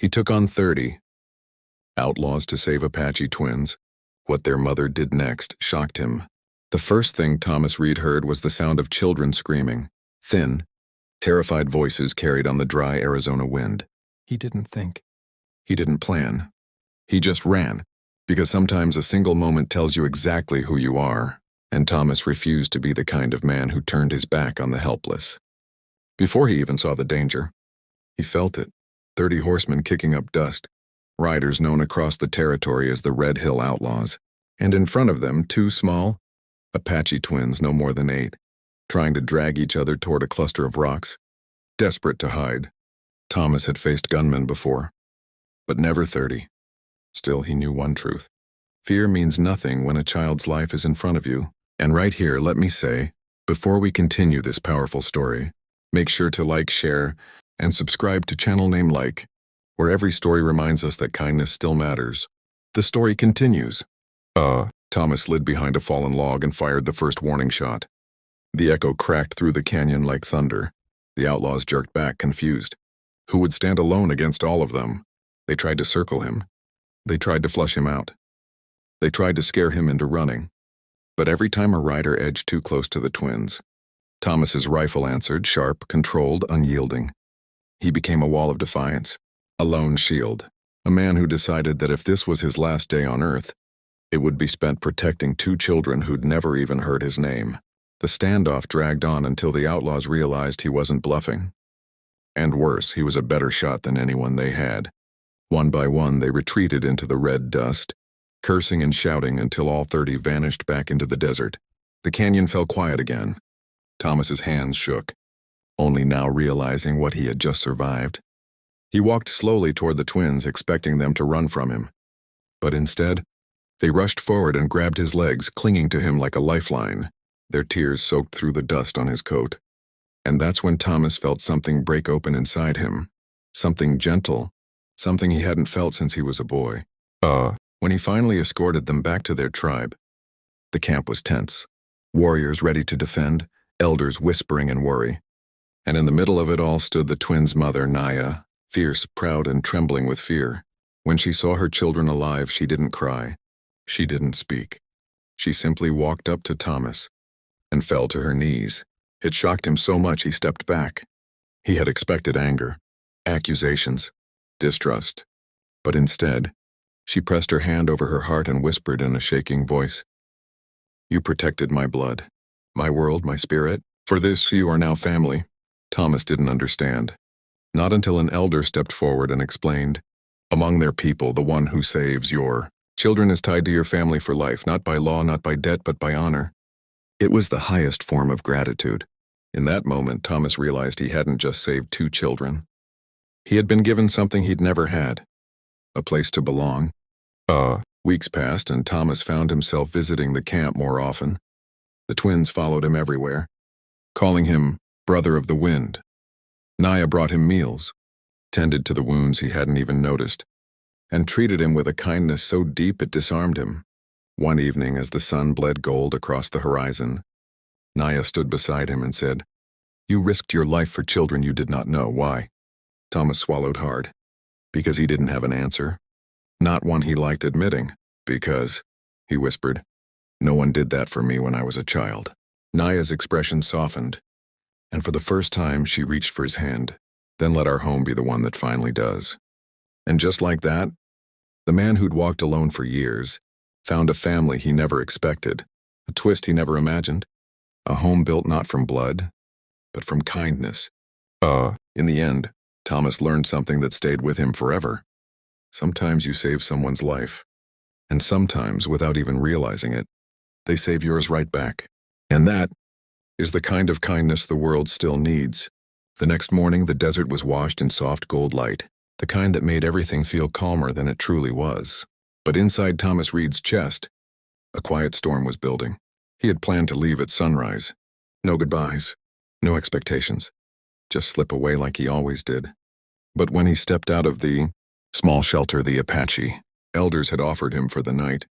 He took on 30. Outlaws to Save Apache Twins. What their mother did next shocked him. The first thing Thomas Reed heard was the sound of children screaming, thin, terrified voices carried on the dry Arizona wind. He didn't think. He didn't plan. He just ran, because sometimes a single moment tells you exactly who you are, and Thomas refused to be the kind of man who turned his back on the helpless. Before he even saw the danger, he felt it. 30 horsemen kicking up dust, riders known across the territory as the Red Hill Outlaws, and in front of them 2 small Apache twins no more than 8, trying to drag each other toward a cluster of rocks, desperate to hide. Thomas had faced gunmen before, but never 30. Still, he knew one truth. Fear means nothing when a child's life is in front of you. And right here, let me say, before we continue this powerful story, make sure to like, share, and subscribe to channel name Like, where every story reminds us that kindness still matters. The story continues. Thomas slid behind a fallen log and fired the first warning shot. The echo cracked through the canyon like thunder. The outlaws jerked back, confused. Who would stand alone against all of them? They tried to circle him. They tried to flush him out. They tried to scare him into running. But every time a rider edged too close to the twins, Thomas's rifle answered, sharp, controlled, unyielding. He became a wall of defiance, a lone shield, a man who decided that if this was his last day on Earth, it would be spent protecting 2 children who'd never even heard his name. The standoff dragged on until the outlaws realized he wasn't bluffing. And worse, he was a better shot than anyone they had. One by one, they retreated into the red dust, cursing and shouting until all 30 vanished back into the desert. The canyon fell quiet again. Thomas's hands shook, only now realizing what he had just survived. He walked slowly toward the twins, expecting them to run from him. But instead, they rushed forward and grabbed his legs, clinging to him like a lifeline. Their tears soaked through the dust on his coat. And that's when Thomas felt something break open inside him. Something gentle, something he hadn't felt since he was a boy. When he finally escorted them back to their tribe, the camp was tense. Warriors ready to defend, elders whispering in worry. And in the middle of it all stood the twins' mother, Naya, fierce, proud, and trembling with fear. When she saw her children alive, she didn't cry. She didn't speak. She simply walked up to Thomas and fell to her knees. It shocked him so much he stepped back. He had expected anger, accusations, distrust. But instead, she pressed her hand over her heart and whispered in a shaking voice, "You protected my blood, my world, my spirit. For this, you are now family." Thomas didn't understand. Not until an elder stepped forward and explained, "Among their people, the one who saves your children is tied to your family for life, not by law, not by debt, but by honor." It was the highest form of gratitude. In that moment, Thomas realized he hadn't just saved 2 children. He had been given something he'd never had, a place to belong. Weeks passed, and Thomas found himself visiting the camp more often. The twins followed him everywhere, calling him Brother of the Wind. Naya brought him meals, tended to the wounds he hadn't even noticed, and treated him with a kindness so deep it disarmed him. One evening, as the sun bled gold across the horizon, Naya stood beside him and said, "You risked your life for children you did not know. Why?" Thomas swallowed hard. Because he didn't have an answer. Not one he liked admitting. "Because," he whispered, "no one did that for me when I was a child." Naya's expression softened, and for the first time she reached for his hand. "Then let our home be the one that finally does." And just like that, the man who'd walked alone for years found a family he never expected, a twist he never imagined, a home built not from blood, but from kindness. In the end, Thomas learned something that stayed with him forever. Sometimes you save someone's life, and sometimes, without even realizing it, they save yours right back. And that is the kind of kindness the world still needs. The next morning, the desert was washed in soft gold light, the kind that made everything feel calmer than it truly was. But inside Thomas Reed's chest, a quiet storm was building. He had planned to leave at sunrise. No goodbyes, no expectations, just slip away like he always did. But when he stepped out of the small shelter the Apache elders had offered him for the night,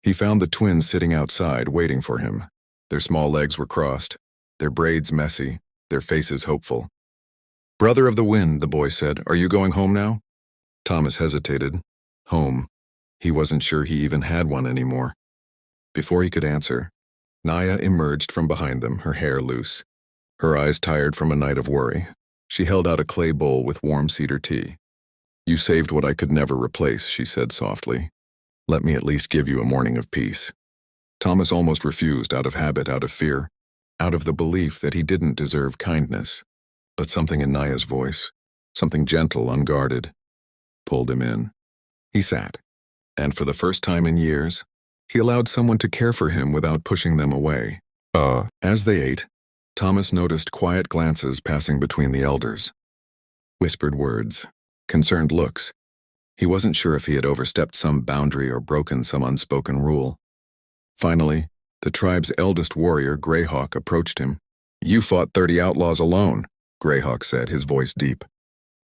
he found the twins sitting outside waiting for him. Their small legs were crossed, their braids messy, their faces hopeful. "Brother of the Wind," the boy said, "are you going home now?" Thomas hesitated. Home. He wasn't sure he even had one anymore. Before he could answer, Naya emerged from behind them, her hair loose. Her eyes tired from a night of worry. She held out a clay bowl with warm cedar tea. "You saved what I could never replace," she said softly. "Let me at least give you a morning of peace." Thomas almost refused, out of habit, out of fear, out of the belief that he didn't deserve kindness. But something in Naya's voice, something gentle, unguarded, pulled him in. He sat, and for the first time in years, he allowed someone to care for him without pushing them away. As they ate, Thomas noticed quiet glances passing between the elders. Whispered words, concerned looks. He wasn't sure if he had overstepped some boundary or broken some unspoken rule. Finally, the tribe's eldest warrior, Greyhawk, approached him. "You fought 30 outlaws alone," Greyhawk said, his voice deep.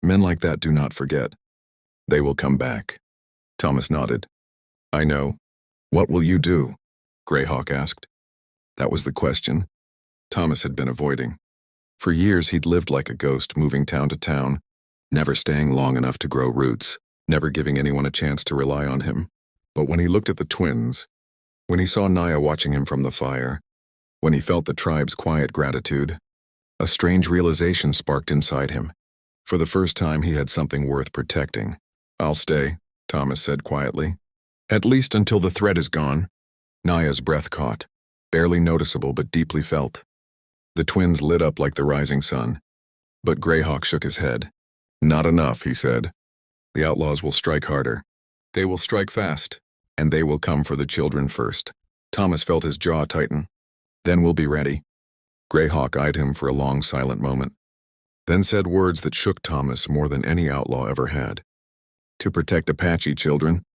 "Men like that do not forget. They will come back." Thomas nodded. "I know. What will you do?" Greyhawk asked. That was the question Thomas had been avoiding. For years he'd lived like a ghost, moving town to town, never staying long enough to grow roots, never giving anyone a chance to rely on him. But when he looked at the twins, when he saw Naya watching him from the fire, when he felt the tribe's quiet gratitude, a strange realization sparked inside him. For the first time he had something worth protecting. "I'll stay," Thomas said quietly. "At least until the threat is gone." Naya's breath caught, barely noticeable but deeply felt. The twins lit up like the rising sun, but Greyhawk shook his head. "Not enough," he said. "The outlaws will strike harder. They will strike fast, and they will come for the children first." Thomas felt his jaw tighten. "Then we'll be ready." Greyhawk eyed him for a long silent moment, then said words that shook Thomas more than any outlaw ever had. "To protect Apache children,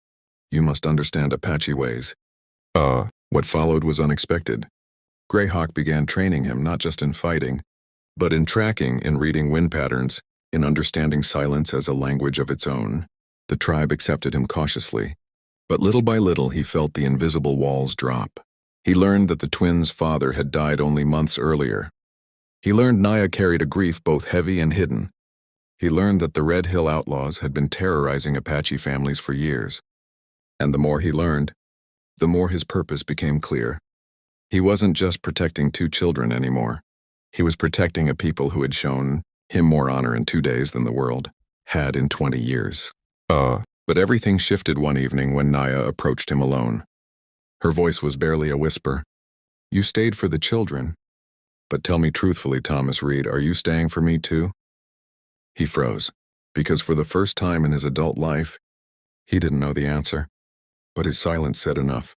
you must understand Apache ways." What followed was unexpected. Greyhawk began training him not just in fighting, but in tracking, in reading wind patterns, in understanding silence as a language of its own. The tribe accepted him cautiously, but little by little he felt the invisible walls drop. He learned that the twins' father had died only months earlier. He learned Naya carried a grief both heavy and hidden. He learned that the Red Hill Outlaws had been terrorizing Apache families for years. And the more he learned, the more his purpose became clear. He wasn't just protecting 2 children anymore. He was protecting a people who had shown him more honor in 2 days than the world had in 20 years. But everything shifted one evening when Naya approached him alone. Her voice was barely a whisper. "You stayed for the children. But tell me truthfully, Thomas Reed, are you staying for me too?" He froze, because for the first time in his adult life, he didn't know the answer. But his silence said enough.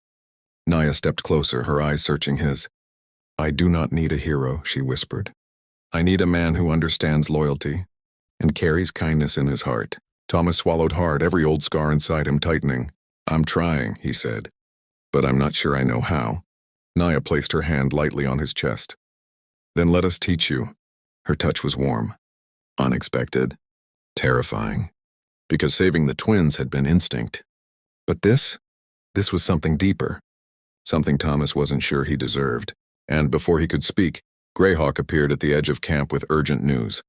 Naya stepped closer, her eyes searching his. "I do not need a hero," she whispered. "I need a man who understands loyalty and carries kindness in his heart." Thomas swallowed hard, every old scar inside him tightening. "I'm trying," he said, "but I'm not sure I know how." Naya placed her hand lightly on his chest. "Then let us teach you." Her touch was warm, unexpected, terrifying, because saving the twins had been instinct. But this was something deeper, something Thomas wasn't sure he deserved. And before he could speak, Greyhawk appeared at the edge of camp with urgent news.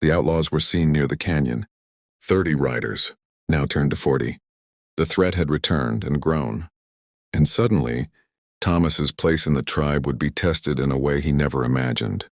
The outlaws were seen near the canyon. 30 riders, now turned to 40. The threat had returned and grown. And suddenly, Thomas's place in the tribe would be tested in a way he never imagined.